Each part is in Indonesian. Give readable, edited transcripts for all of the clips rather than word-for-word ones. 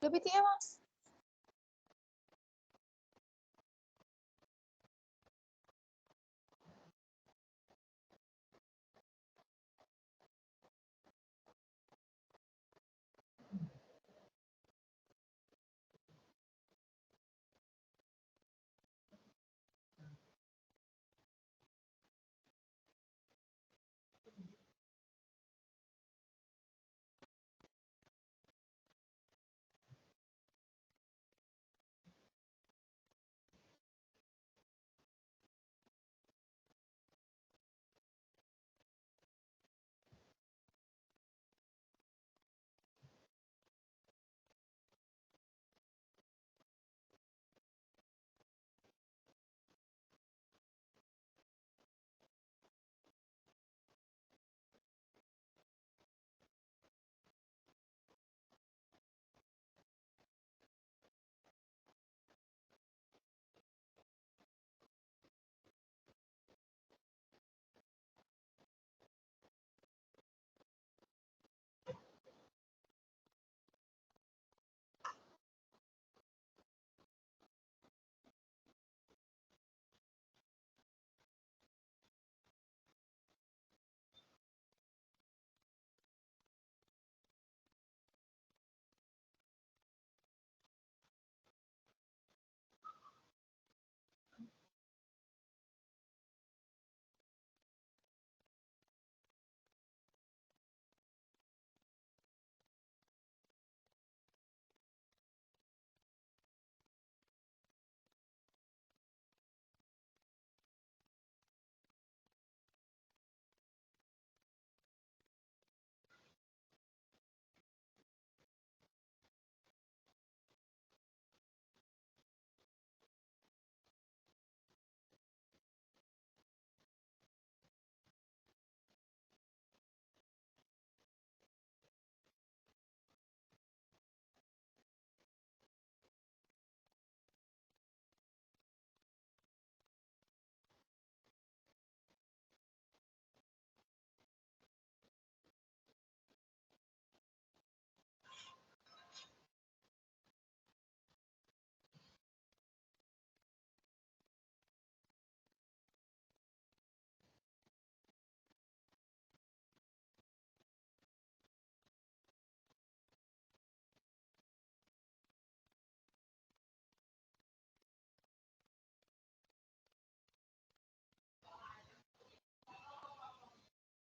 Lebih ya, Mas.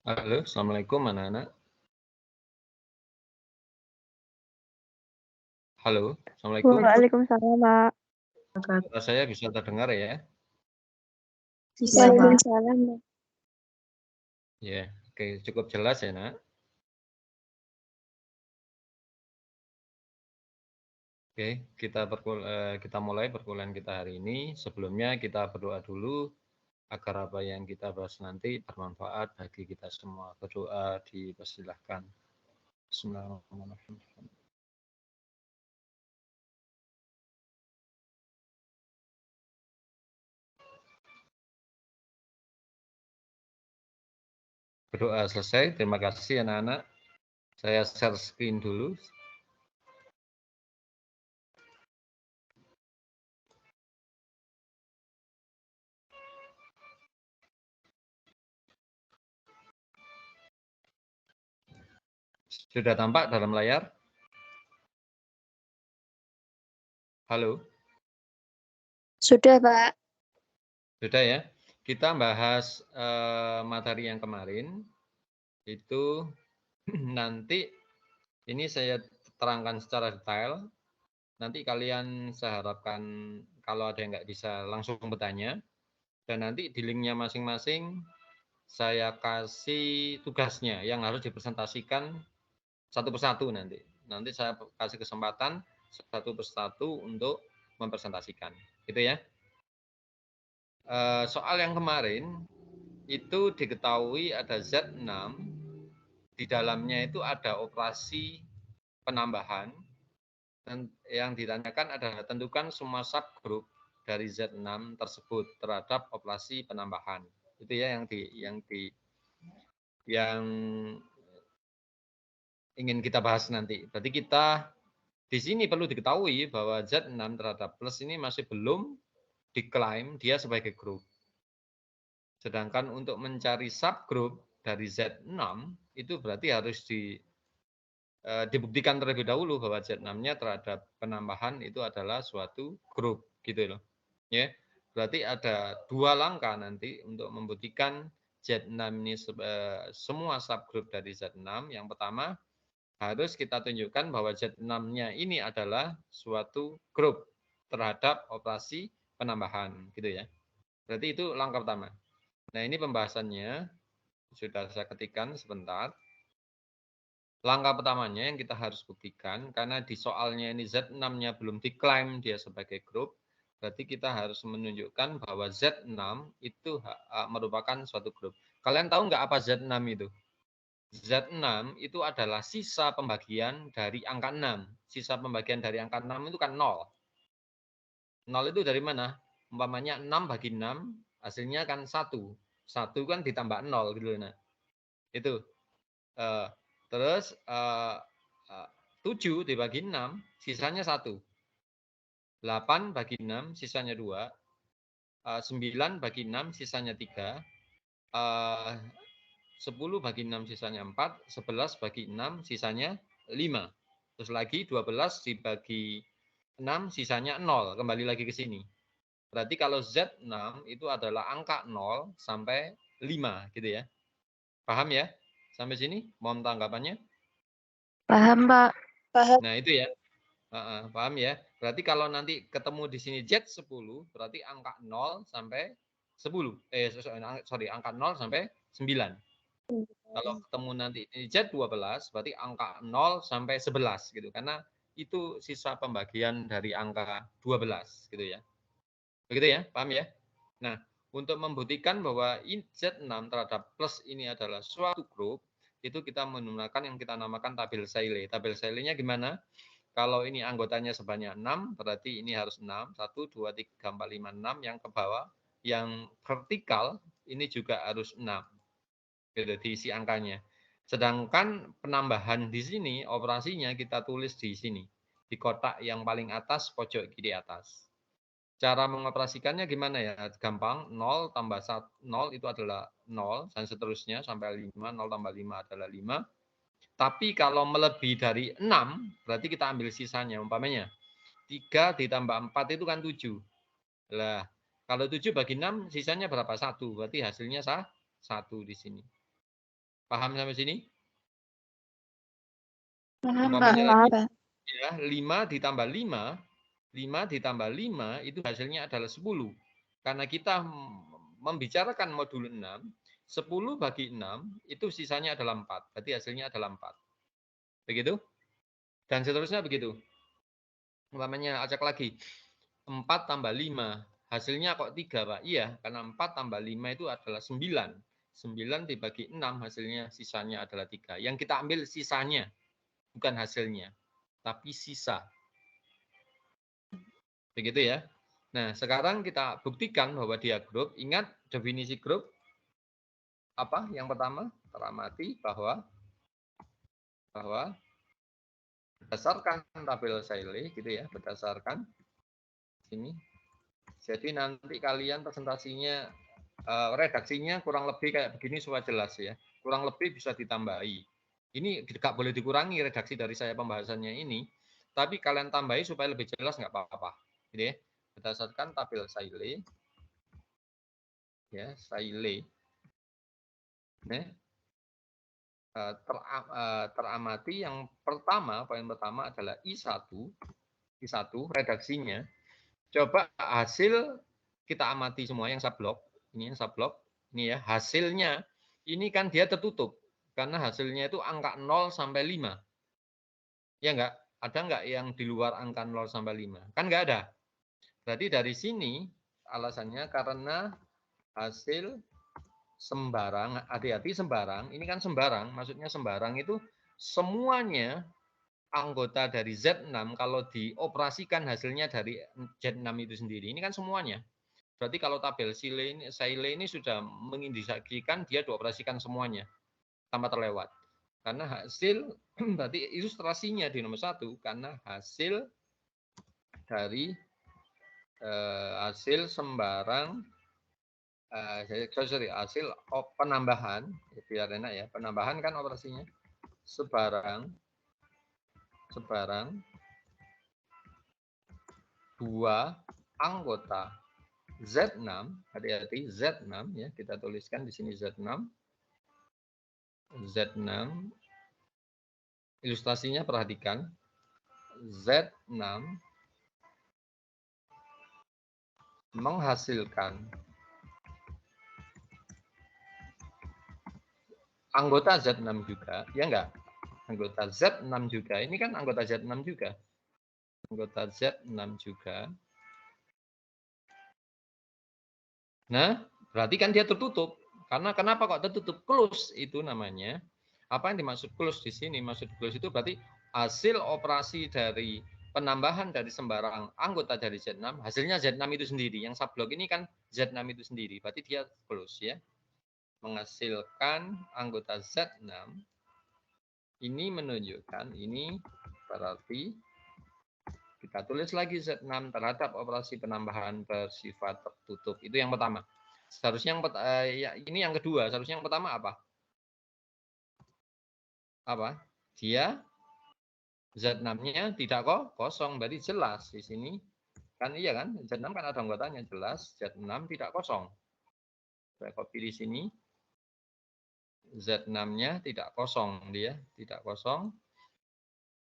Halo, Assalamualaikum anak-anak. Halo, Assalamualaikum. Waalaikumsalam, Pak. Suara saya bisa terdengar ya? Bisa, Pak. Waalaikumsalam, Pak. Ya, oke, cukup jelas ya, Nak. Oke, kita mulai perkuliahan kita hari ini. Sebelumnya kita berdoa dulu agar apa yang kita bahas nanti bermanfaat bagi kita semua. Berdoa dipersilahkan. Bismillahirrahmanirrahim. Berdoa selesai. Terima kasih anak-anak. Saya share screen dulu. Sudah tampak dalam layar? Halo? Sudah, Pak. Sudah ya. Kita bahas materi yang kemarin. Itu nanti ini saya terangkan secara detail. Nanti kalian saya harapkan kalau ada yang nggak bisa langsung bertanya. Dan nanti di linknya masing-masing saya kasih tugasnya yang harus dipresentasikan satu persatu nanti. Nanti saya kasih kesempatan satu persatu untuk mempresentasikan. Gitu ya. Soal yang kemarin itu diketahui ada Z6, di dalamnya itu ada operasi penambahan. Dan yang ditanyakan adalah tentukan semua subgroup dari Z6 tersebut terhadap operasi penambahan. Itu ya yang ingin kita bahas nanti. Berarti kita Di sini perlu diketahui bahwa Z6 terhadap plus ini masih belum diklaim dia sebagai grup. Sedangkan untuk mencari subgroup dari Z6 itu berarti harus dibuktikan terlebih dahulu bahwa Z6-nya terhadap penambahan itu adalah suatu grup gitu loh. Ya. Berarti ada 2 langkah nanti untuk membuktikan Z6 ini semua subgroup dari Z6. Yang pertama harus kita tunjukkan bahwa Z6-nya ini adalah suatu grup terhadap operasi penambahan gitu ya. Berarti itu langkah pertama. Nah, ini pembahasannya sudah saya ketikkan sebentar. Langkah pertamanya yang kita harus buktikan, karena di soalnya ini Z6-nya belum diklaim dia sebagai grup, berarti kita harus menunjukkan bahwa Z6 itu merupakan suatu grup. Kalian tahu nggak apa Z6 itu? Z6 itu adalah sisa pembagian dari angka 6. Sisa pembagian dari angka 6 itu kan 0. 0 itu dari mana? Umpamanya 6 bagi 6, hasilnya kan 1. 1 kan ditambah 0 gitu. Nah, itu. Terus 7 dibagi 6, sisanya 1. 8 bagi 6, sisanya 2. 9 bagi 6, sisanya 3. 10 bagi 6, sisanya 4. 11 bagi 6, sisanya 5. Terus lagi 12 dibagi 6, sisanya 0. Kembali lagi ke sini. Berarti kalau Z6 itu adalah angka 0 sampai 5 gitu ya. Paham ya? Sampai sini mohon tanggapannya. Paham, Pak. Paham. Nah, itu ya. Paham ya? Berarti kalau nanti ketemu di sini Z10, berarti angka 0 sampai 10. Angka 0 sampai 9. Kalau ketemu nanti ini Z12, berarti angka 0 sampai 11 gitu. Karena itu sisa pembagian dari angka 12 gitu ya. Begitu ya? Paham ya? Nah, untuk membuktikan bahwa Z6 terhadap plus ini adalah suatu grup, itu kita menggunakan yang kita namakan tabel Cayley. Tabel Cayley-nya gimana? Kalau ini anggotanya sebanyak 6, berarti ini harus 6. 1, 2, 3, 4, 5, 6. Yang ke bawah, yang vertikal, ini juga harus 6. Gitu, diisi angkanya. Sedangkan penambahan di sini, operasinya kita tulis di sini. Di kotak yang paling atas, pojok kiri atas. Cara mengoperasikannya gimana ya? Gampang, 0 tambah 0 itu adalah 0, dan seterusnya sampai 5, 0 tambah 5 adalah 5. Tapi kalau melebihi dari 6, berarti kita ambil sisanya. Umpamanya, 3 ditambah 4 itu kan 7. Lah, kalau 7 bagi 6, sisanya berapa? 1. Berarti hasilnya 1 di sini. Paham sampai sini? Paham, Umpamanya lagi, Pak. ya, 5 ditambah 5, 5 ditambah 5 itu hasilnya adalah 10. Karena kita membicarakan modul 6, 10 bagi 6 itu sisanya adalah 4. Berarti hasilnya adalah 4. Begitu? Dan seterusnya begitu. Umpamanya acak lagi. 4 tambah 5. Hasilnya kok 3, Pak? Iya, karena 4 tambah 5 itu adalah 9. 9 dibagi 6 hasilnya sisanya adalah 3. Yang kita ambil sisanya, bukan hasilnya, tapi sisa. Begitu ya. Nah, sekarang kita buktikan bahwa dia grup. Ingat definisi grup apa? Yang pertama, teramati bahwa berdasarkan tabel Cayley gitu ya, berdasarkan ini. Jadi nanti kalian presentasinya redaksinya kurang lebih kayak begini supaya jelas ya. Kurang lebih bisa ditambahi. Ini tidak boleh dikurangi redaksi dari saya pembahasannya ini, tapi kalian tambahi supaya lebih jelas nggak apa-apa. Gitu ya. Berdasarkan tabel Cayley, ya Cayley, ya, teramati yang pertama, poin pertama adalah I1 redaksinya. Coba hasil kita amati semua yang subblok, ini yang subblok, ini ya hasilnya, ini kan dia tertutup karena hasilnya itu angka 0 sampai 5. Ya enggak? Ada enggak yang di luar angka 0 sampai 5? Kan enggak ada. Berarti dari sini alasannya karena hasil sembarang, hati-hati sembarang, ini kan sembarang, maksudnya sembarang itu semuanya anggota dari Z6 kalau dioperasikan hasilnya dari Z6 itu sendiri. Ini kan semuanya. Berarti kalau tabel Cayley ini sudah mengindikasikan dia dioperasikan semuanya tanpa terlewat. Karena hasil, berarti ilustrasinya di nomor 1, karena hasil dari hasil sembarang, hasil penambahan, biar enak ya, penambahan kan operasinya, sebarang dua anggota Z6, hati-hati Z6 ya, kita tuliskan di sini Z6. Z6 ilustrasinya perhatikan. Z6 menghasilkan anggota Z6 juga, ya enggak? Anggota Z6 juga. Ini kan anggota Z6 juga. Anggota Z6 juga. Nah, berarti kan dia tertutup. Karena kenapa kok tertutup? Close itu namanya. Apa yang dimaksud close di sini? Maksud close itu berarti hasil operasi dari penambahan dari sembarang anggota dari Z6, hasilnya Z6 itu sendiri. Yang subblok ini kan Z6 itu sendiri. Berarti dia close ya. Menghasilkan anggota Z6. Ini menunjukkan, ini berarti kita tulis lagi Z6 terhadap operasi penambahan bersifat tertutup. Itu yang pertama. Seharusnya ini yang kedua. Seharusnya yang pertama apa? Apa? Dia Z6-nya tidak kosong. Berarti jelas di sini. Kan iya kan? Z6 kan ada anggotanya. Jelas Z6 tidak kosong. Saya copy di sini. Z6-nya tidak kosong. Dia tidak kosong.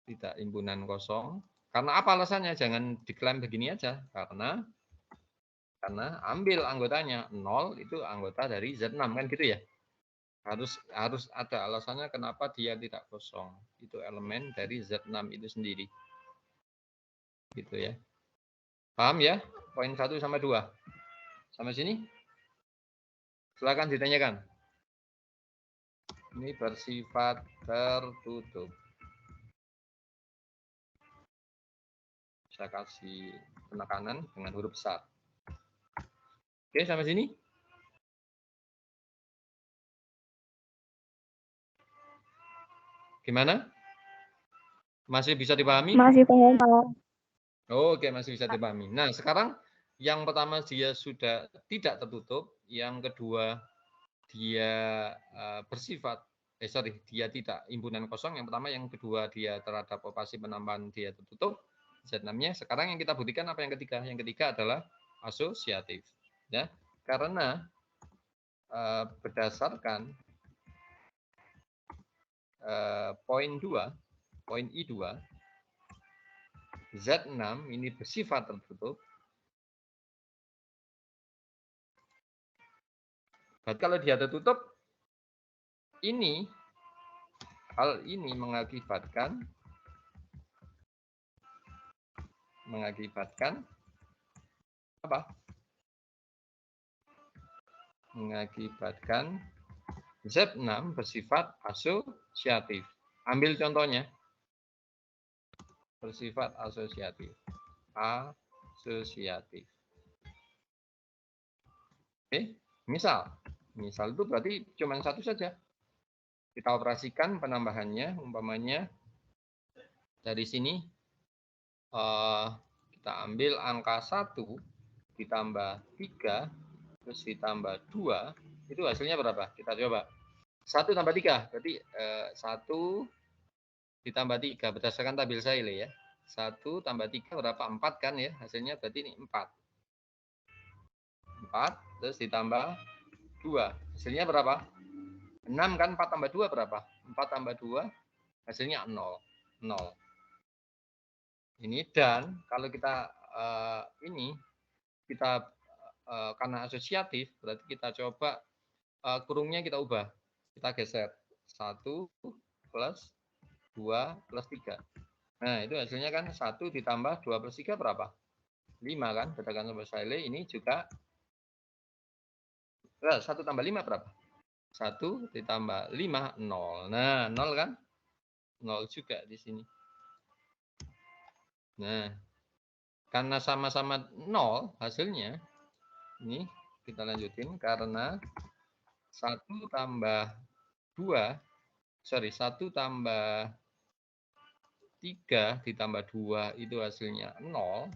Tidak impunan kosong. Karena apa alasannya? Jangan diklaim begini aja. Karena ambil anggotanya 0 itu anggota dari Z6 kan gitu ya. Harus ada alasannya kenapa dia tidak kosong. Itu elemen dari Z6 itu sendiri. Gitu ya. Paham ya? Poin 1 sama 2. Sampai sini? Silakan ditanyakan. Ini bersifat tertutup. Saya kasih penekanan dengan huruf besar. Oke, sampai sini? Gimana? Masih bisa dipahami? Masih paham, Pak. Oke, masih bisa dipahami. Nah, sekarang yang pertama dia sudah tidak tertutup, yang kedua dia bersifat dia tidak impunan kosong. Yang pertama, yang kedua dia terhadap operasi penambahan dia tertutup. Z6-nya. Sekarang yang kita buktikan apa yang ketiga? Yang ketiga adalah asosiatif. Ya, karena berdasarkan poin 2, poin I2, Z6 ini bersifat tertutup. Berarti kalau dia tertutup, hal ini mengakibatkan apa? Mengakibatkan Z6 bersifat asosiatif. Ambil contohnya. Bersifat asosiatif. Asosiatif. Oke, misal itu berarti cuma satu saja. Kita operasikan penambahannya, umpamanya dari sini kita ambil angka 1 ditambah 3 terus ditambah 2, itu hasilnya berapa? Kita coba. 1 tambah 3, berarti 1 ditambah 3 berdasarkan tabel saya ya. 1 tambah 3 berapa? 4 kan ya, hasilnya berarti ini 4. 4 terus ditambah 2, hasilnya berapa? 6 kan, 4 tambah 2 berapa? 4 tambah 2 hasilnya 0. Ini, dan kalau kita karena asosiatif, berarti kita coba kurungnya kita ubah. Kita geser 1 plus 2 plus 3. Nah, itu hasilnya kan 1 ditambah 2 plus 3 berapa? 5 kan, berdasarkan tabel saya ini juga 1 tambah 5 berapa? 1 ditambah 5, 0. Nah, 0 kan? 0 juga di sini. Nah, karena sama-sama 0 hasilnya, ini kita lanjutin, karena 1 tambah 2 1 tambah 3 ditambah 2 itu hasilnya 0.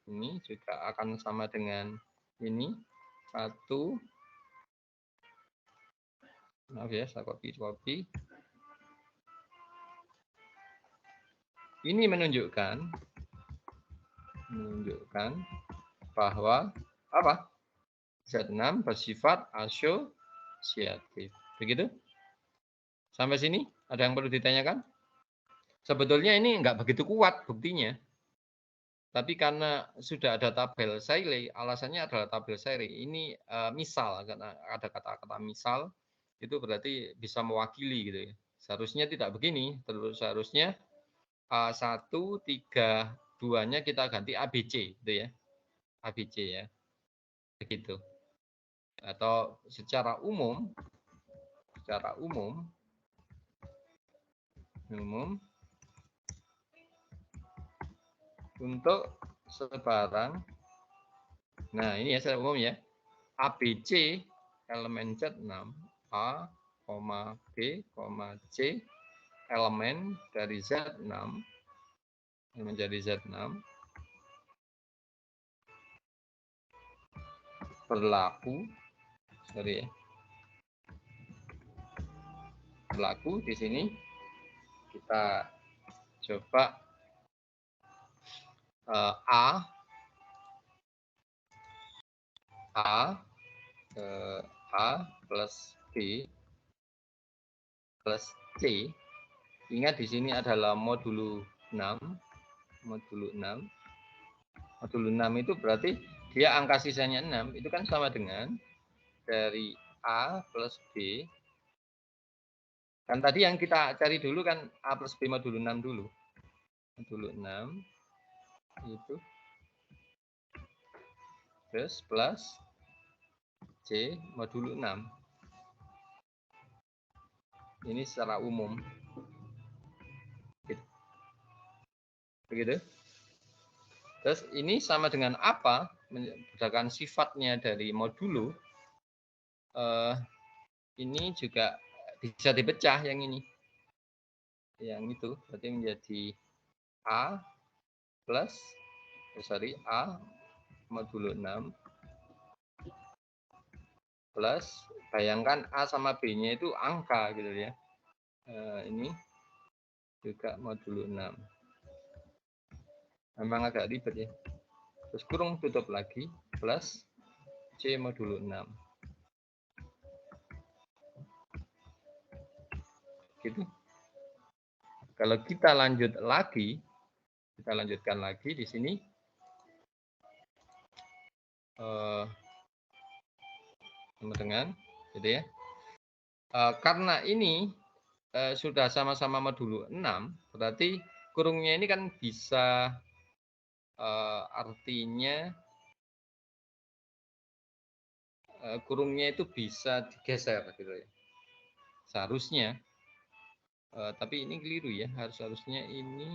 Ini juga akan sama dengan ini 1. Maaf ya, saya copy. Ini menunjukkan bahwa apa? Z6 bersifat asosiatif. Begitu? Sampai sini ada yang perlu ditanyakan? Sebetulnya ini enggak begitu kuat buktinya. Tapi karena sudah ada tabel Cayley, alasannya adalah tabel Cayley. Ini misal, karena ada kata-kata misal, itu berarti bisa mewakili gitu ya. Seharusnya tidak begini, terus seharusnya A1, 3, 2-nya kita ganti ABC gitu ya. ABC ya. Begitu. Atau secara umum untuk sebarang, nah ini ya secara umum ya, ABC elemen Z6 A, B, C elemen dari Z6 menjadi Z6 berlaku di sini. Kita coba A plus B plus C. Ingat di sini adalah modulo 6. Modulo 6 itu berarti dia angka sisanya 6. Itu kan sama dengan dari A plus B. Kan tadi yang kita cari dulu kan A plus B modulo 6 dulu. Modulo 6 itu terus plus C modulo 6. Ini secara umum. Begitu. Terus ini sama dengan apa? Berdasarkan sifatnya dari modulo. Ini juga bisa dipecah yang ini. Yang itu berarti menjadi A plus A modulo 6 plus, bayangkan A sama B-nya itu angka gitu ya. Ini juga modulo 6. Memang agak ribet ya. Terus kurung tutup lagi plus C modulo 6. Gitu. Kalau kita lanjutkan lagi di sini. Sama dengan gitu ya. Karena ini sudah sama-sama modulo 6, berarti kurungnya ini kan bisa artinya kurungnya itu bisa digeser gitu ya. Seharusnya, tapi ini keliru ya. Harusnya ini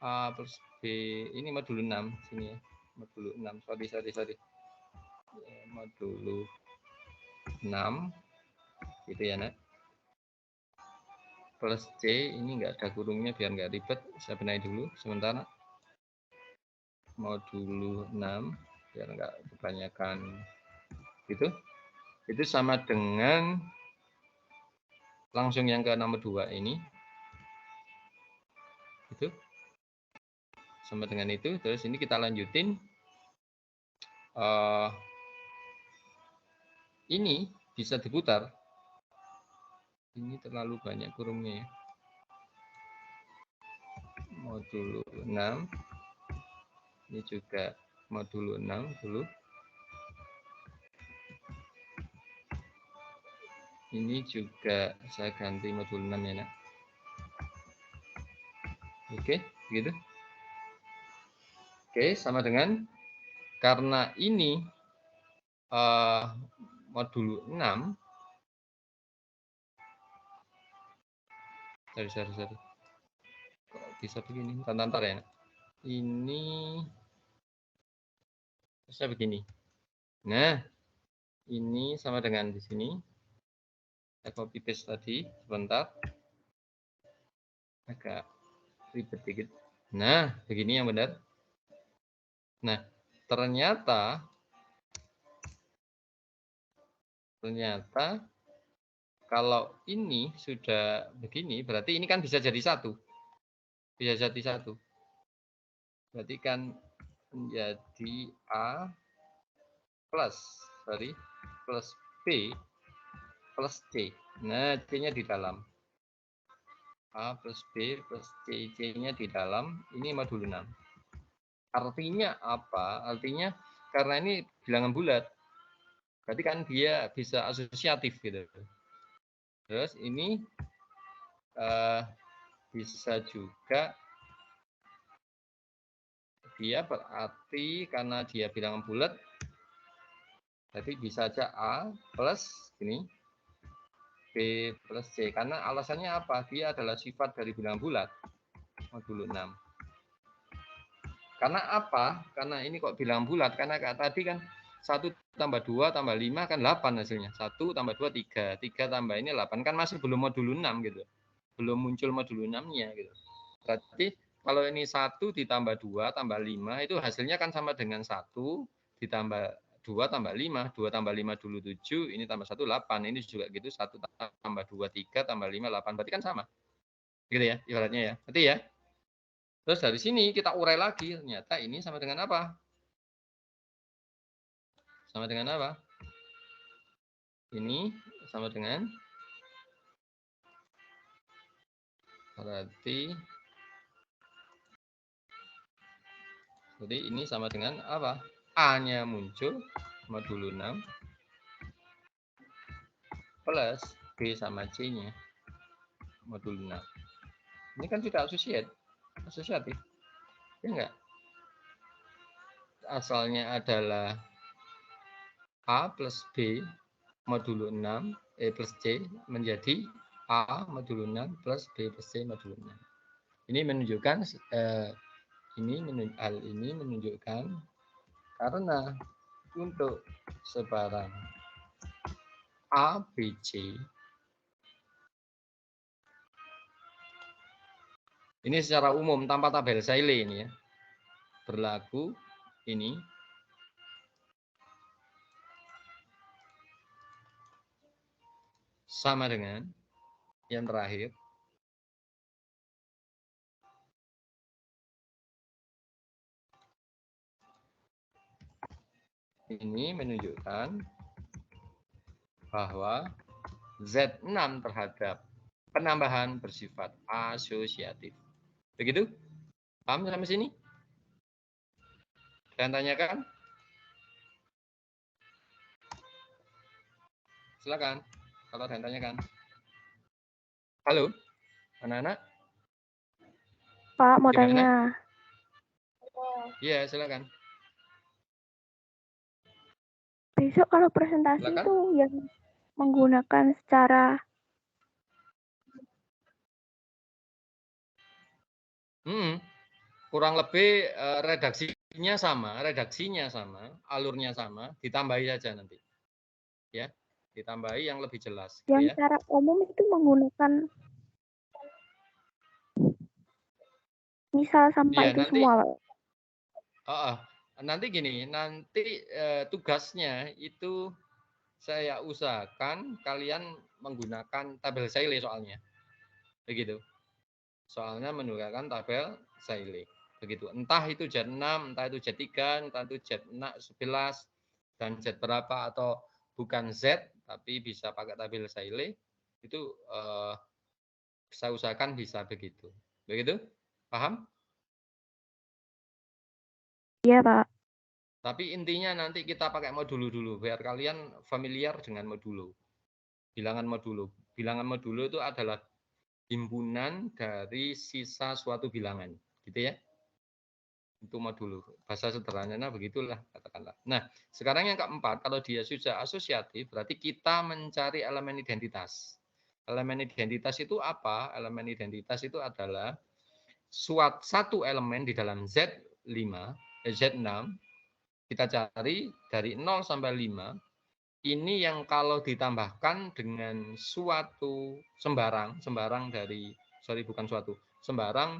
A plus B, ini modulo 6 sini ya. Modulo 6. Sorry. Modulo 6 gitu ya, Nak. Plus C, ini enggak ada kurungnya biar enggak ribet. Saya benahi dulu sementara. Modulo 6 biar enggak kebanyakan gitu. Itu sama dengan langsung yang ke nomor 2 ini. Itu sama dengan itu. Terus ini kita lanjutin. Ini bisa diputar. Ini terlalu banyak kurungnya ya. Modulo 6. Ini juga modulo 6 dulu. Ini juga saya ganti modulo 6 ya, Nak. Oke, gitu. Oke, sama dengan karena ini modulo 6. Sorry. Kok bisa begini? Bentar ya. Ini bisa begini. Nah, ini sama dengan di sini. Saya copy paste tadi, sebentar. Agak ribet dikit. Nah, begini yang benar. Nah, ternyata kalau ini sudah begini, berarti ini kan bisa jadi satu. Bisa jadi satu. Berarti kan menjadi A plus B plus C. Nah, C-nya di dalam. A plus B plus C. C-nya di dalam. Ini modul 6. Artinya apa? Artinya karena ini bilangan bulat. Berarti kan dia bisa asosiatif gitu. Terus ini bisa juga dia berarti karena dia bilangan bulat, jadi bisa aja A plus ini B plus C. Karena alasannya apa? Dia adalah sifat dari bilangan bulat modulo 6. Karena apa? Karena ini kok bilangan bulat? Karena tadi kan 1 tambah 2 tambah 5 kan 8 hasilnya. 1 tambah 2 3. 3 tambah ini 8 kan masih belum modulo 6 gitu. Belum muncul modulo 6-nya gitu. Berarti kalau ini 1 ditambah 2 tambah 5 itu hasilnya kan sama dengan 1 ditambah 2 tambah 5. 2 tambah 5 dulu 7, ini tambah 1 8. Ini juga gitu, 1 tambah 2 3 tambah 5 8. Berarti kan sama. Gitu ya, ibaratnya ya. Berarti ya. Terus dari sini kita urai lagi, ternyata ini sama dengan apa? Sama dengan apa? Ini sama dengan, berarti ini sama dengan apa? A-nya muncul modulo 6 plus B sama C-nya modulo 6. Ini kan sudah asosiatif. Ya enggak? Asalnya adalah A plus B modulo 6 plus C menjadi A modulo 6 plus B plus C modulo 6. Ini menunjukkan hal ini menunjukkan karena untuk sebarang A, B, C ini secara umum tanpa tabel Cayley ini ya berlaku ini sama dengan yang terakhir. Ini menunjukkan bahwa Z6 terhadap penambahan bersifat asosiatif. Begitu? Paham sampai sini? Dan tanyakan? Silakan. Kalau ada yang tanyakan. Halo, anak-anak? Pak, mau Gimana? tanya. Iya, silakan. Besok kalau presentasi Silakan. itu yang menggunakan secara Kurang lebih redaksinya sama, alurnya sama, ditambahi saja nanti. Ya, ditambahi yang lebih jelas gitu yang ya. secara umum itu menggunakan misal sampah Iya, itu nanti semua, Pak. nanti gini, nanti tugasnya itu saya usahakan kalian menggunakan tabel Cayley soalnya. Begitu. Soalnya menggunakan tabel Cayley. Begitu. Entah itu Z6, entah itu Z3, entah itu Z11 dan Z berapa atau bukan Z tapi bisa pakai tabel Cayley. Itu saya usahakan bisa begitu. Begitu? Paham? Iya, Pak. Tapi intinya nanti kita pakai modulo dulu biar kalian familiar dengan modulo. Bilangan modulo. Bilangan modulo itu adalah himpunan dari sisa suatu bilangan, gitu ya. Itu modulo. Bahasa sederhananya begitulah katakanlah. Nah, sekarang yang keempat, kalau dia sudah asosiatif berarti kita mencari elemen identitas. Elemen identitas itu apa? Elemen identitas itu adalah satu elemen di dalam Z6 kita cari dari 0 sampai 5 ini yang kalau ditambahkan dengan suatu sembarang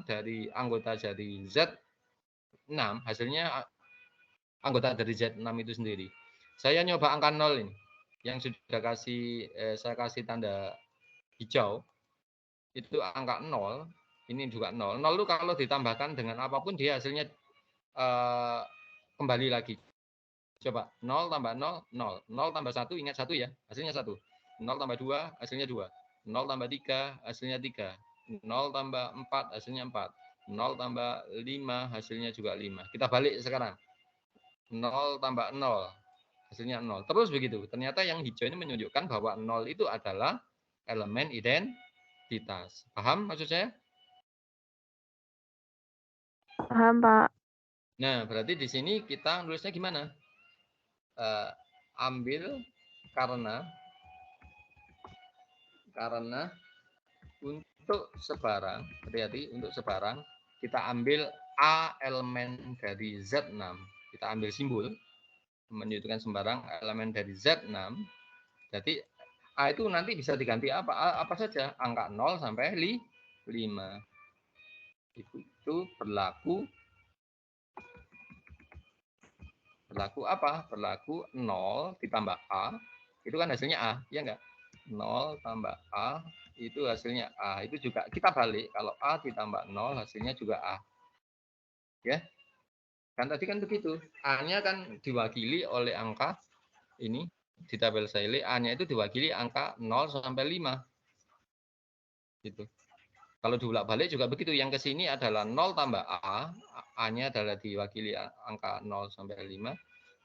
dari anggota dari Z6, hasilnya anggota dari Z6 itu sendiri. Saya nyoba angka 0 ini, yang sudah saya kasih tanda hijau, itu angka 0, ini juga 0. 0 itu kalau ditambahkan dengan apapun dia hasilnya kembali lagi. Coba 0 tambah 0, 0. 0 tambah 1, ingat 1 ya, hasilnya 1. 0 tambah 2, hasilnya 2. 0 tambah 3, hasilnya 3. 0 tambah 4, hasilnya 4. 0 tambah 5, hasilnya juga 5. Kita balik sekarang. 0 tambah 0, hasilnya 0. Terus begitu. Ternyata yang hijau ini menunjukkan bahwa 0 itu adalah elemen identitas. Paham maksud saya? Paham, Pak. Nah, berarti di sini kita nulisnya gimana? Ambil karena untuk sebarang, hati-hati, untuk sebarang kita ambil A elemen dari Z6. Kita ambil simbol menunjukkan sembarang elemen dari Z6. Jadi A itu nanti bisa diganti apa saja, angka 0 sampai 5. Itu berlaku apa? Berlaku 0 ditambah A, itu kan hasilnya A, ya enggak? 0 tambah A, itu hasilnya A. Itu juga kita balik, kalau A ditambah 0, hasilnya juga A. Ya, kan tadi kan begitu. A-nya kan diwakili oleh angka ini, di tabel Sayle, A-nya itu diwakili angka 0 sampai 5. Gitu. Kalau dibolak-balik juga begitu. Yang ke sini adalah 0 tambah A, A-nya adalah diwakili angka 0 sampai 5.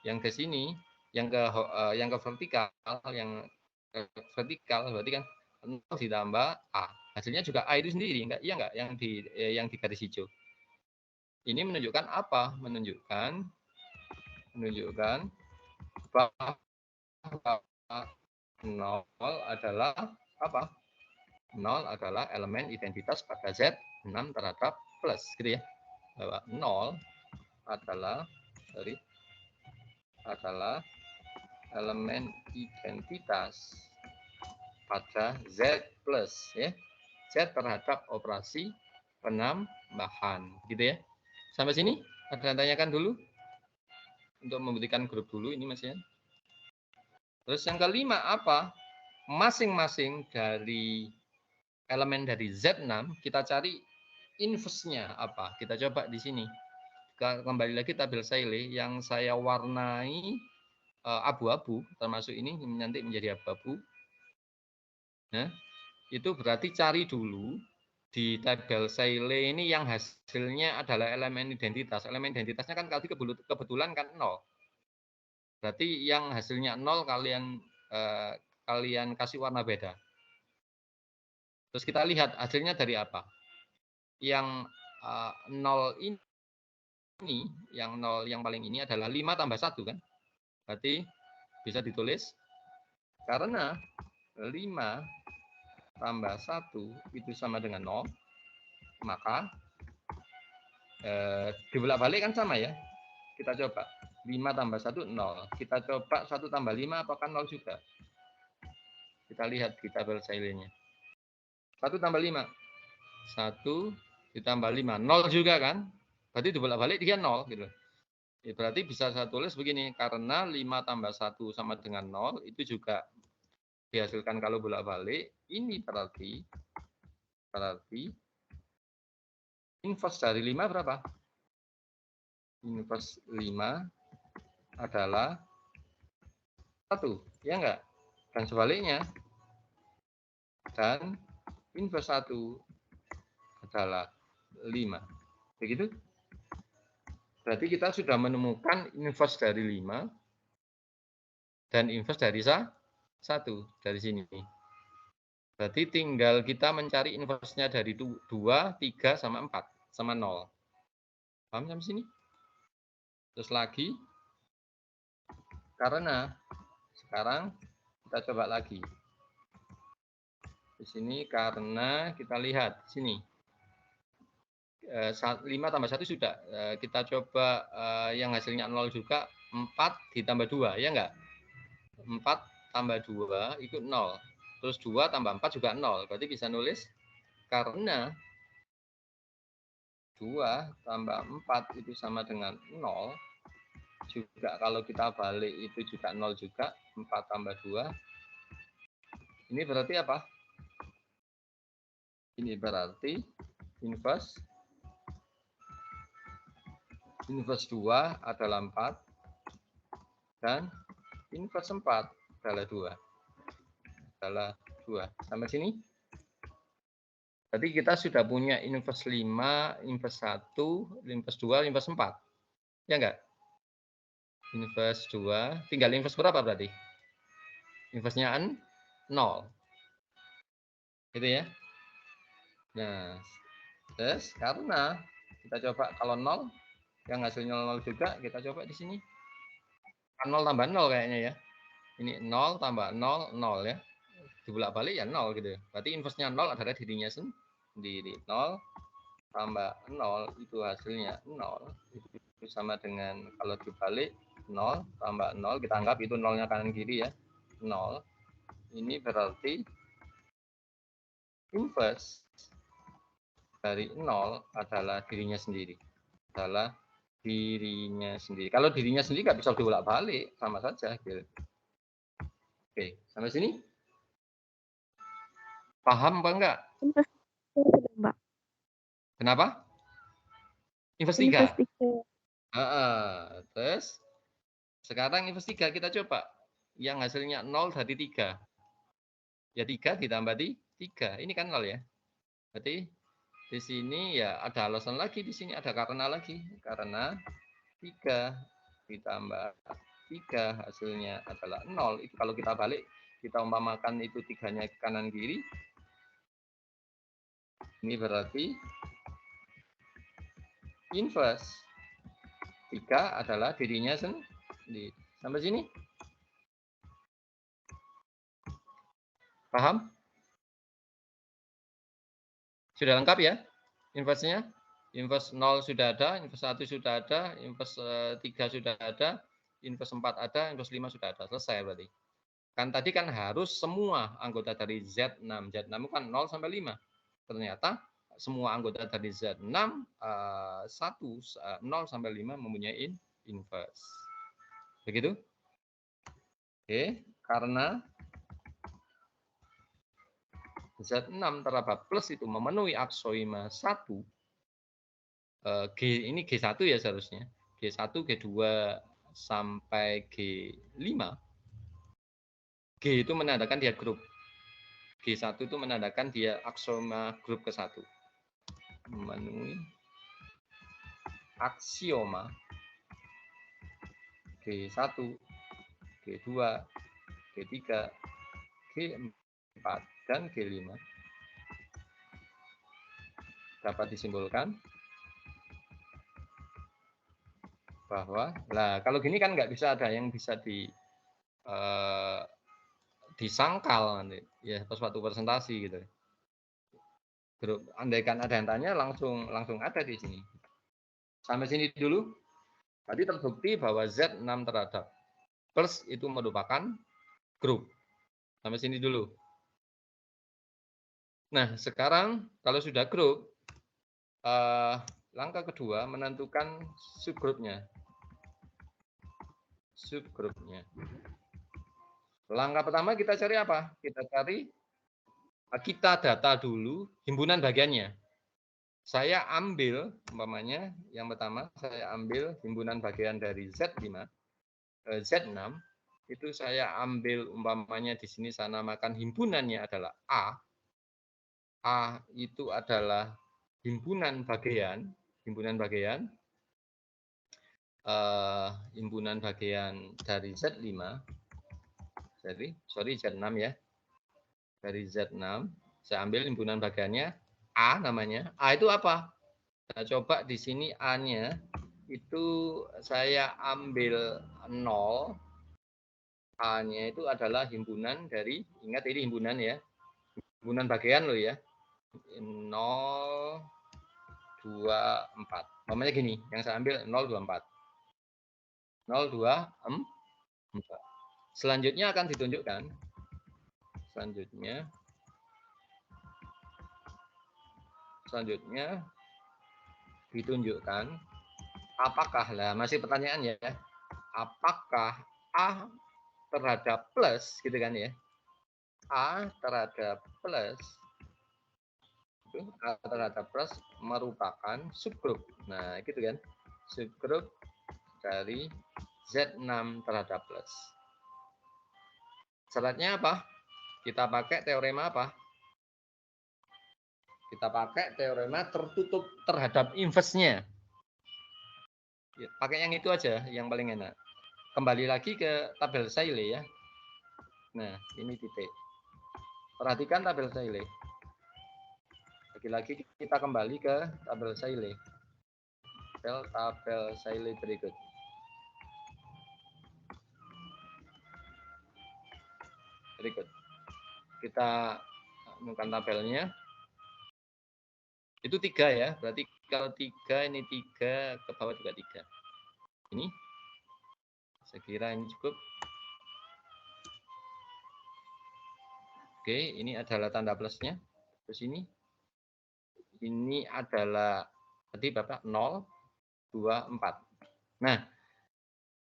Yang ke sini, yang ke vertikal, berarti kan 0 ditambah A. Hasilnya juga A itu sendiri, enggak? Iya enggak? Yang di garis hijau. Ini menunjukkan apa? Menunjukkan bahwa 0 adalah apa? 0 adalah elemen identitas pada Z6 terhadap plus, gitu ya. Bahwa 0 adalah elemen identitas pada Z plus, ya. Z terhadap operasi penambahan, gitu ya. Sampai sini ada yang tanyakan dulu untuk membuktikan grup dulu ini Mas ya. Terus yang kelima apa? Masing-masing dari elemen dari Z6 kita cari inverse-nya apa? Kita coba di sini. Kembali lagi tabel Sayle yang saya warnai abu-abu, termasuk ini nanti menjadi abu-abu. Nah, itu berarti cari dulu di tabel Sayle ini yang hasilnya adalah elemen identitas. Elemen identitasnya kan tadi kebetulan kan 0. Berarti yang hasilnya 0 kalian kasih warna beda. Terus kita lihat hasilnya dari apa. Yang 0 ini, yang 0 yang paling ini adalah 5 tambah 1 kan. Berarti bisa ditulis karena 5 tambah 1 itu sama dengan 0, maka dibolak-balik kan sama ya. Kita coba 5 tambah 1, 0. Kita coba 1 tambah 5 apakah 0 juga? Kita lihat di tabel Sayle-nya. 1 tambah 5. 1 ditambah 5. 0 juga kan? Berarti dibolak-balik dia 0 gitu. Ya, berarti bisa saya tulis begini, karena 5 tambah 1 sama dengan 0, itu juga dihasilkan kalau bolak-balik. Ini berarti inverse dari 5 berapa? Inverse 5 adalah 1, ya enggak? Dan sebaliknya. Dan inverse 1 adalah 5. Begitu? Berarti kita sudah menemukan inverse dari 5 dan inverse dari 1 dari sini. Berarti tinggal kita mencari inverse-nya dari 2, 3, sama 4, sama 0. Paham sampai sini? Terus lagi, karena sekarang kita coba lagi. Di sini karena kita lihat sini. 5 tambah 1 sudah. Kita coba yang hasilnya 0 juga, 4 ditambah 2, ya enggak? 4 tambah 2 itu 0. Terus 2 tambah 4 juga 0. Berarti bisa nulis karena 2 tambah 4 itu sama dengan 0. Juga kalau kita balik itu juga 0 juga. 4 tambah 2. Ini berarti apa? Ini berarti inverse 2 adalah 4 dan inverse 4 adalah 2. Sampai sini. Berarti kita sudah punya inverse 5, inverse 1, inverse 2, inverse 4. Ya enggak? Inverse 2, tinggal inverse berapa berarti? Inverse-nya 0. Gitu ya. Nah, terus karena kita coba kalau 0, yang hasilnya 0 juga, kita coba di sini. 0 tambah 0 kayaknya ya. Ini 0 tambah 0, 0 ya. Dibolak-balik ya 0 gitu ya. Berarti inverse-nya 0 adalah dirinya sendiri. 0 tambah 0 itu hasilnya 0. Itu sama dengan kalau dibalik 0 tambah 0, kita anggap itu 0-nya kanan kiri ya. 0. Ini berarti inverse dari 0 adalah dirinya sendiri. Kalau dirinya sendiri nggak bisa dibolak-balik, sama saja. Gitu. Oke, sampai sini? Paham apa enggak? Inverse 3, Mbak. Kenapa? Inverse 3. Inverse 3. Terus sekarang inverse 3 kita coba. Yang hasilnya 0 dari 3. Ya 3 ditambah 3. Ini kan 0 ya. Berarti di sini ya ada alasan lagi, di sini ada karena lagi. Karena 3 ditambah 3 hasilnya adalah 0. Itu kalau kita balik, kita umpamakan itu 3-nya kanan kiri. Ini berarti inverse 3 adalah dirinya sendiri. Sampai sini? Paham? Sudah lengkap ya inverse-nya? Inverse 0 sudah ada, inverse 1 sudah ada, inverse 3 sudah ada, inverse 4 ada, inverse 5 sudah ada. Selesai berarti. Kan tadi kan harus semua anggota dari Z6. Z6 kan 0 sampai 5. Ternyata semua anggota dari Z6 0 sampai 5 mempunyai inverse. Begitu? Oke, karena Z6 terdapat plus itu memenuhi aksoima 1. G ini G1 ya seharusnya. G1, G2 sampai G5. G itu menandakan dia grup. G1 itu menandakan dia aksioma grup ke-1. Memenuhi aksioma G1, G2, G3, G4, dan G5 dapat disimpulkan bahwa, lah kalau gini kan nggak bisa ada yang bisa disangkal nanti ya pas waktu presentasi gitu. Grup, andaikan ada yang tanya langsung ada di sini. Sampai sini dulu. Tadi terbukti bahwa Z6 terhadap plus itu merupakan grup. Sampai sini dulu. Nah, sekarang kalau sudah grup, langkah kedua menentukan subgrupnya. Langkah pertama kita cari apa? Kita data dulu himpunan bagiannya. Saya ambil, umpamanya yang pertama, saya ambil himpunan bagian dari Z6, itu saya ambil umpamanya di sini saya namakan himpunannya adalah A. A itu adalah himpunan bagian dari Z5. Jadi, Z6 ya. Dari Z6, saya ambil himpunan bagiannya A namanya. A itu apa? Saya coba di sini A-nya itu saya ambil 0. A-nya itu adalah himpunan dari, ingat ini himpunan ya. Himpunan bagian loh ya. 0, 2, 4. Namanya gini, yang saya ambil 0, 2, 4. 0, 2, 4. Selanjutnya akan ditunjukkan. Selanjutnya ditunjukkan apakah, lah masih pertanyaan ya, apakah A terhadap plus gitu kan ya, A terhadap plus itu, A terhadap plus merupakan subgrup. Nah gitu kan, subgrup dari Z6 terhadap plus. Syaratnya apa? Kita pakai teorema apa? Kita pakai teorema tertutup terhadap inverse-nya. Ya, pakai yang itu aja, yang paling enak. Kembali lagi ke tabel Cayley ya. Nah, ini titik. Perhatikan tabel Cayley. Lagi-lagi kita kembali ke tabel Cayley. Tabel Cayley berikut. Kita temukan tabelnya. Itu 3 ya. Berarti kalau 3 ini 3, ke bawah juga 3. Ini saya kira ini cukup. Oke, ini adalah tanda plusnya. Terus ini adalah tadi Bapak 0, 2, 4. Nah,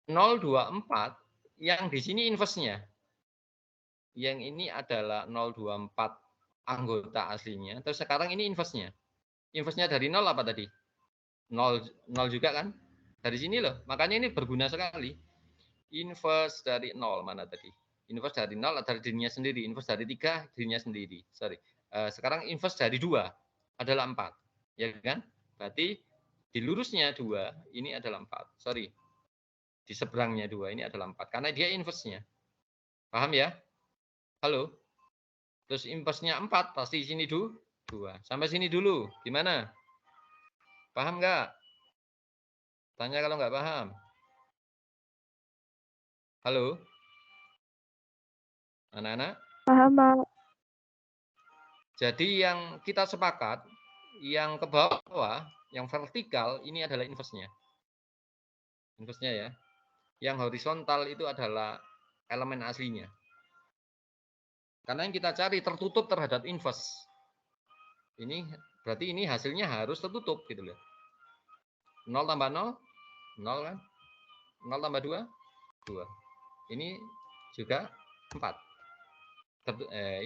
0, 2, 4 yang di sini inverse-nya. Yang ini adalah 0, 2, 4 anggota aslinya. Terus sekarang ini inverse-nya. Inverse-nya dari 0 apa tadi? 0 juga kan? Dari sini loh. Makanya ini berguna sekali. Inverse dari 0 mana tadi? Inverse dari 0 dari dirinya sendiri. Inverse dari 3 dirinya sendiri. Sorry. Sekarang inverse dari 2 adalah 4. Ya kan? Berarti di lurusnya 2 ini adalah 4. Sorry. Di seberangnya 2 ini adalah 4. Karena dia inverse-nya. Paham ya? Halo? Terus inverse-nya 4. Pasti di sini 2. Sampai sini dulu. Gimana? Paham nggak? Tanya kalau nggak paham. Halo? Anak-anak? Paham, Pak. Jadi yang kita sepakat, yang ke bawah, yang vertikal, ini adalah inverse-nya. Inverse-nya ya. Yang horizontal itu adalah elemen aslinya. Karena yang kita cari tertutup terhadap inverse. Ini berarti ini hasilnya harus tertutup gitu loh. 0 tambah 0, 0 kan? 0 tambah 2, 2. Ini juga 4.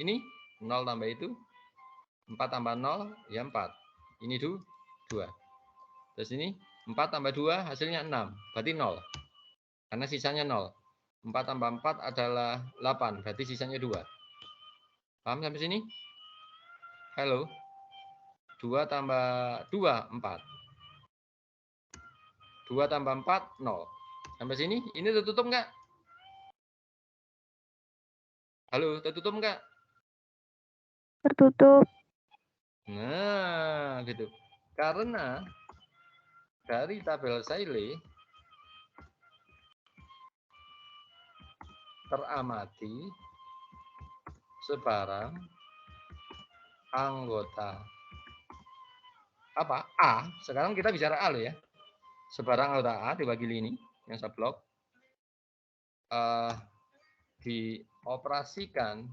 Ini 0 tambah itu 4 tambah 0 ya 4. Ini 2. Terus ini 4 tambah 2 hasilnya 6. Berarti 0. Karena sisanya 0. 4 tambah 4 adalah 8. Berarti sisanya 2. Paham sampai sini? Halo? 2 tambah 2, 4. 2 tambah 4, 0. Sampai sini? Ini tertutup enggak? Halo, tertutup enggak? Tertutup. Nah, gitu. Karena dari tabel Cayley teramati sebarang anggota apa? A. Sekarang kita bicara A loh ya. Sebarang anggota A diwakili ini yang subblok dioperasikan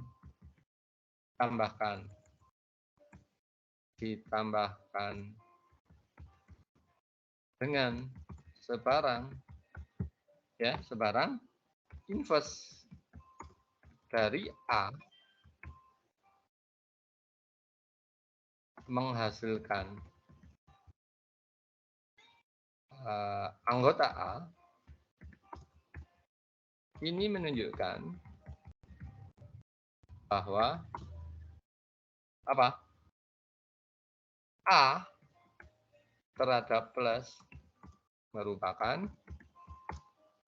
ditambahkan dengan sebarang inverse dari A menghasilkan anggota A. Ini menunjukkan bahwa apa? A terhadap plus merupakan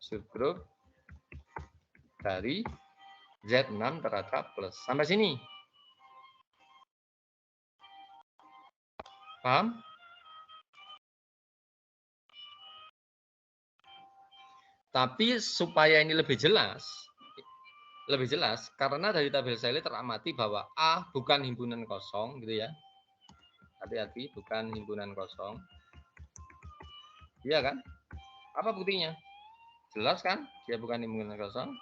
subgrup dari Z6 terhadap plus. Sampai sini. Paham? Tapi supaya ini lebih jelas karena dari tabel Cayley teramati bahwa A bukan himpunan kosong gitu ya. Hati-hati, bukan himpunan kosong. Iya kan? Apa buktinya? Jelas kan? Dia bukan himpunan kosong.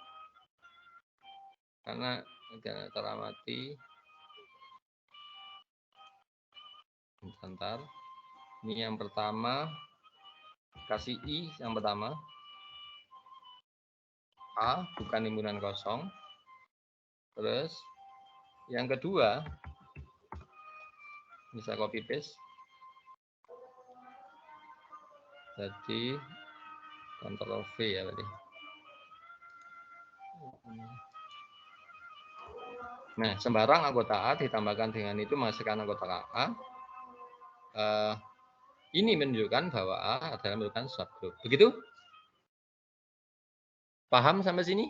karena tidak teramati. Bentar. Ini yang pertama, kasih I yang pertama. A bukan himpunan kosong. Terus yang kedua, bisa copy paste. Jadi Ctrl V ya tadi. Nah, sembarang anggota A ditambahkan dengan itu menghasilkan anggota A. Ini menunjukkan bahwa A adalah merupakan subgroup. Begitu? Paham sampai sini?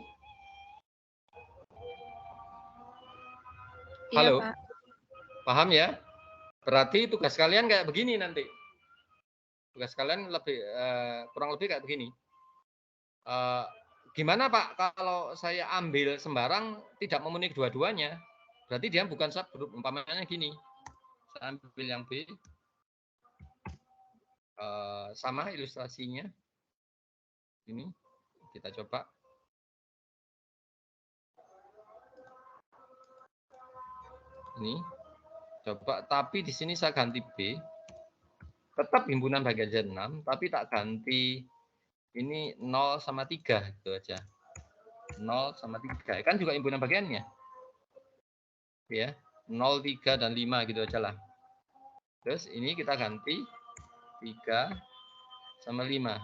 Iya, Halo? Pak. Paham ya? Berarti tugas kalian kayak begini nanti. Tugas kalian lebih kurang lebih kayak begini. Gimana Pak kalau saya ambil sembarang tidak memenuhi dua-duanya? Berarti dia bukan subgroup. Umpamanya gini. Saya ambil yang B. Sama ilustrasinya. Ini kita coba. Ini coba, tapi di sini saya ganti B. Tetap himpunan bagian Z6, tapi tak ganti ini 0 sama 3 itu aja. 0 sama 3. Kan juga himpunan bagiannya. Ya, 0, 3 dan 5 gitu aja lah. Terus ini kita ganti 3 sama 5.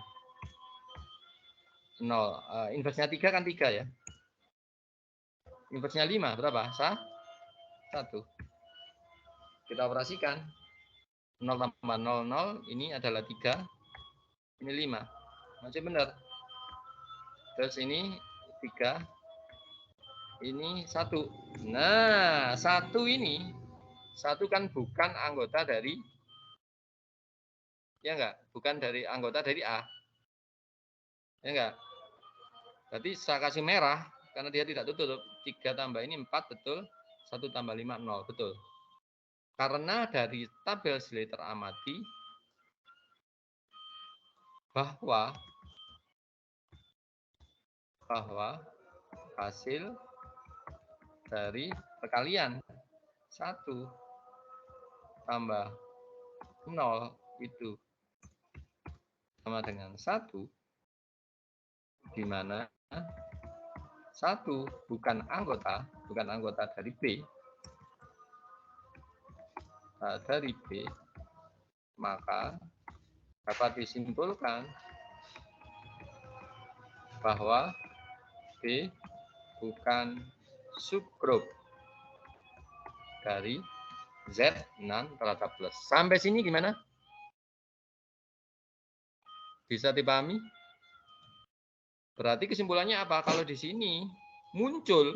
0. Inversnya 3 kan 3 ya. Inversnya 5 berapa? 1. Kita operasikan. 0 tambah 0, 0. Ini adalah 3. Ini 5. Masih benar. Terus ini 3. Ini 1. Nah, 1 ini. 1 kan bukan anggota dari. Ya enggak? Bukan dari anggota dari A. Ya enggak? Berarti saya kasih merah. Karena dia tidak tutup. 3 tambah ini 4, betul. 1 tambah 5, 0, betul. Karena dari tabel Sley teramati bahwa hasil dari perkalian 1 tambah 0 itu sama dengan 1, di mana 1 bukan anggota dari B, maka dapat disimpulkan bahwa B bukan subgroup dari Z6 terhadap plus. Sampai sini gimana? Bisa dipahami? Berarti kesimpulannya apa? Kalau di sini muncul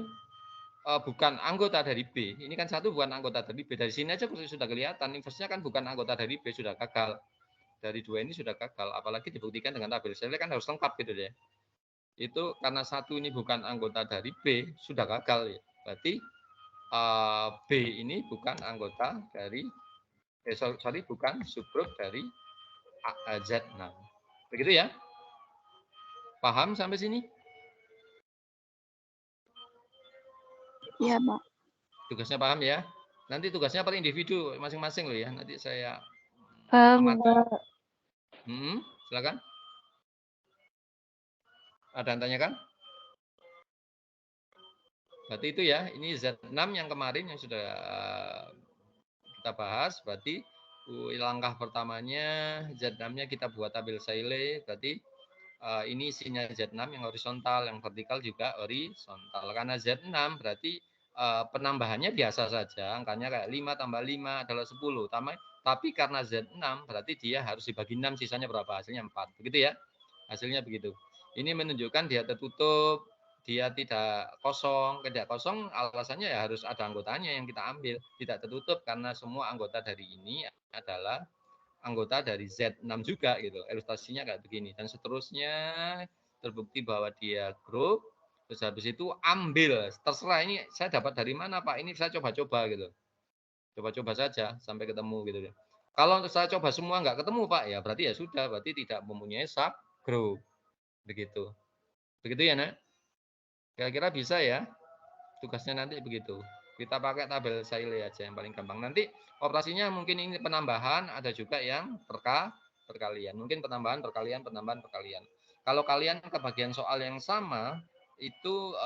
bukan anggota dari B. Ini kan 1 bukan anggota dari B. Dari sini aja sudah kelihatan. Inversnya kan bukan anggota dari B, sudah gagal. Dari 2 ini sudah gagal. Apalagi dibuktikan dengan tabel Sley kan harus lengkap gitu ya. Itu karena 1 ini bukan anggota dari B, sudah gagal ya. Berarti B ini bukan anggota dari bukan subgroup dari Z6. Begitu ya? Paham sampai sini? Iya, Pak. Tugasnya paham ya? Nanti tugasnya per individu masing-masing loh ya. Nanti saya amati. Silakan. Ada yang tanyakan? Berarti itu ya, ini Z6 yang kemarin yang sudah kita bahas. Berarti langkah pertamanya Z6-nya kita buat tabel Sley. Berarti ini isinya Z6 yang horizontal, yang vertikal juga horizontal. Karena Z6 berarti penambahannya biasa saja, angkanya kayak 5 tambah 5 adalah 10. Tapi karena Z6 berarti dia harus dibagi 6, sisanya berapa? Hasilnya 4. Begitu ya? Hasilnya begitu. Ini menunjukkan dia tertutup, dia tidak kosong. Tidak kosong alasannya ya harus ada anggotanya yang kita ambil. Tidak tertutup karena semua anggota dari ini adalah anggota dari Z6 juga gitu. Ilustrasinya kayak begini. Dan seterusnya terbukti bahwa dia grup. Terus habis itu ambil. Terserah ini saya dapat dari mana Pak. Ini saya coba-coba gitu. Coba-coba saja sampai ketemu gitu. Kalau saya coba semua nggak ketemu Pak, ya berarti ya sudah. Berarti tidak mempunyai subgroup. Begitu. Begitu ya Nak? Kira-kira bisa ya? tugasnya nanti begitu. Kita pakai tabel Sailé aja yang paling gampang. Nanti operasinya mungkin ini penambahan, ada juga yang perkalian. Mungkin penambahan, perkalian, penambahan, perkalian. Kalau kalian kebagian soal yang sama, itu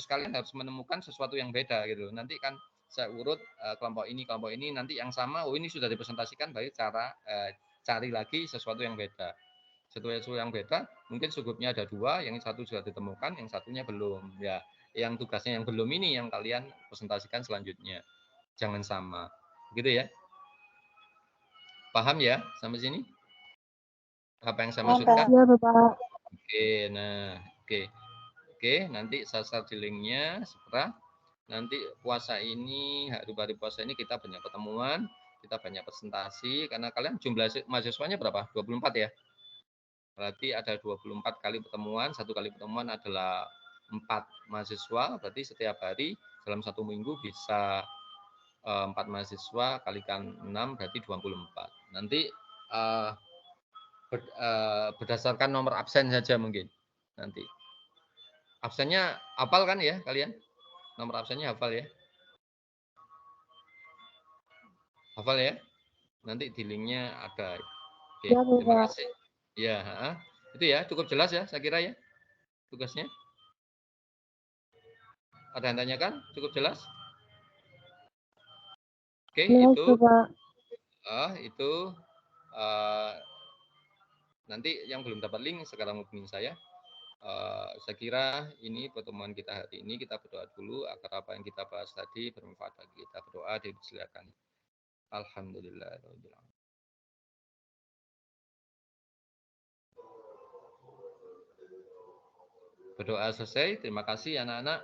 kalian harus menemukan sesuatu yang beda gitu. Nanti kan saya urut kelompok ini, nanti yang sama, oh ini sudah dipresentasikan, baik cara cari lagi sesuatu yang beda. Sesuatu yang beda, mungkin sugupnya ada 2, yang satu sudah ditemukan, yang satunya belum. Ya, yang tugasnya yang belum ini yang kalian presentasikan selanjutnya. Jangan sama. Begitu ya. Paham ya sampai sini? Apa yang saya maksudkan? Iya, Bapak. Oke, nah, oke, nanti saya share di linknya setelah nanti puasa ini, hari puasa ini kita banyak pertemuan, kita banyak presentasi, karena kalian jumlah mahasiswanya berapa? 24 ya? Berarti ada 24 kali pertemuan, satu kali pertemuan adalah 4 mahasiswa, berarti setiap hari dalam 1 minggu bisa 4 mahasiswa kalikan 6 berarti 24. Nanti berdasarkan nomor absen saja mungkin. Nanti absennya hafal kan ya kalian? Nomor absennya hafal ya? Hafal ya? Nanti di linknya ada. Oke, Ya, terima Bapak. kasih. Ya, itu ya cukup jelas ya saya kira ya tugasnya. Ada yang tanyakan? Cukup jelas? Oke, Jelas, itu Bapak. Nanti yang belum dapat link sekarang hubungi saya. Saya kira ini pertemuan kita hari ini. Kita berdoa dulu agar apa yang kita bahas tadi bermanfaat bagi kita. Berdoa, dipersilakan. Alhamdulillah. Berdoa selesai. Terima kasih anak-anak.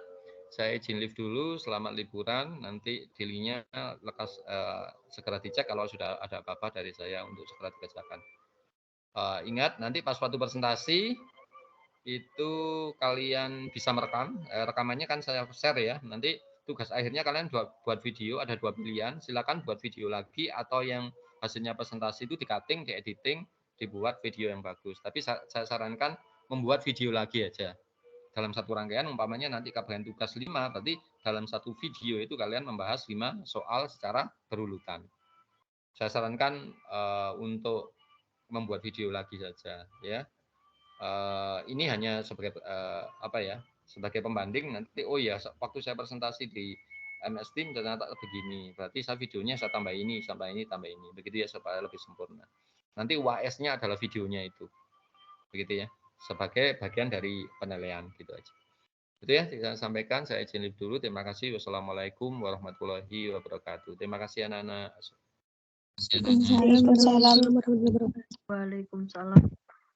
Saya izin live dulu. Selamat liburan. Nanti dilinya lekas segera dicek kalau sudah ada apa-apa dari saya untuk segera dikerjakan. Ingat nanti pas waktu presentasi itu kalian bisa merekam. Rekamannya kan saya share ya. Nanti tugas akhirnya kalian buat video, ada 2 pilihan. Silakan buat video lagi atau yang hasilnya presentasi itu di-cutting, di-editing, dibuat video yang bagus. Tapi saya sarankan membuat video lagi aja. Dalam satu rangkaian umpamanya nanti kabaran tugas 5, berarti dalam satu video itu kalian membahas 5 soal secara berurutan. Saya sarankan untuk membuat video lagi saja ya. Ini hanya sebagai sebagai pembanding nanti waktu saya presentasi di MS Team ternyata begini, berarti saya videonya saya tambah ini begitu ya supaya lebih sempurna. Nanti UAS-nya adalah videonya itu, begitu ya, sebagai bagian dari penilaian gitu aja. Itu ya saya sampaikan, saya izin live dulu. Terima kasih. Wassalamualaikum warahmatullahi wabarakatuh. Terima kasih anak-anak. Waalaikumsalam warahmatullahi wabarakatuh. Waalaikumsalam.